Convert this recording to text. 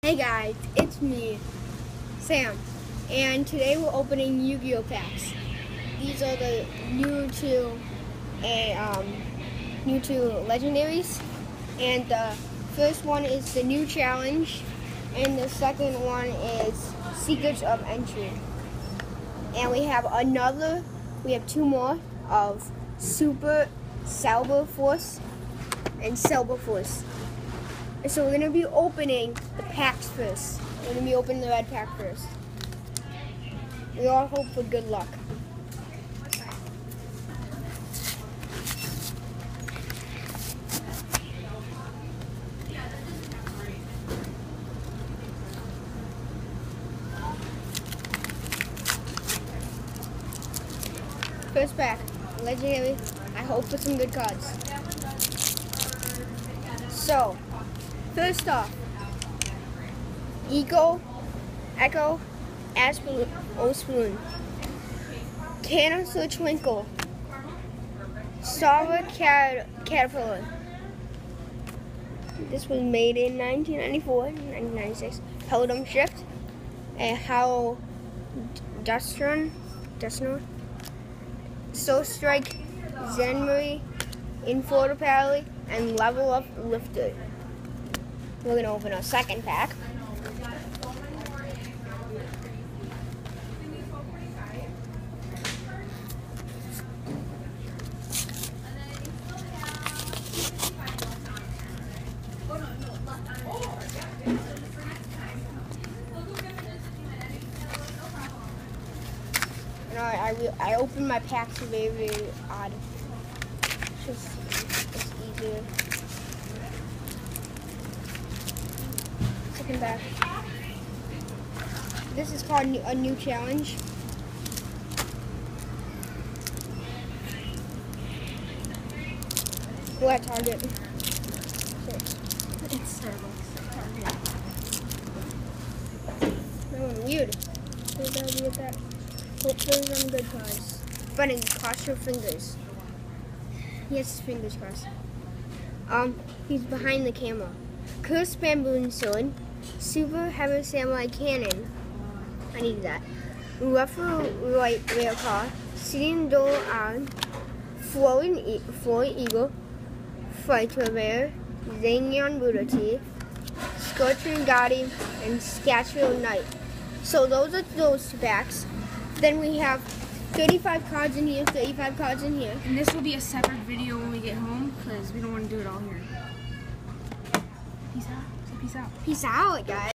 Hey guys, it's me, Sam, and today we're opening Yu-Gi-Oh packs. These are the new to legendaries, and the first one is the new challenge, and the second one is Secrets of Entry. And we have two more of Super Salva Force and Silver Force. So we're going to be opening the packs first. We're going to be opening the red pack first. We all hope for good luck. First pack, legendary. I hope for some good cards. So, first off, Echo, Ospoon, Canister Twinkle, Star Caterpillar. This was made in 1994, 1996. Peladon Shift, a Howl Dustron, Soul Strike, Zenmari, Info Parallel, and Level Up Lifter. We're going to open our second pack. I open my packs very, very odd. It's easier. Second back. This is called a new challenge. We're at Target. It's Starbucks. That one weird. So that'll be at that. Hope there's some good cards. Funny, cross your fingers. He has his fingers crossed. He's behind the camera. Cursed Bamboo Sword, Super Heavy Samurai Cannon. I need that. Ruffle White Rare Card, Sitting Door Arm, Flowing Eagle, Fighter Rare, Zangion Buddha Tea, Scorching Guardian, and Scatchfield Knight. So those are those two packs. Then we have 35 cards in here, 35 cards in here. And this will be a separate video when we get home because we don't want to do it all here. Peace out. Say peace out. Peace out, guys.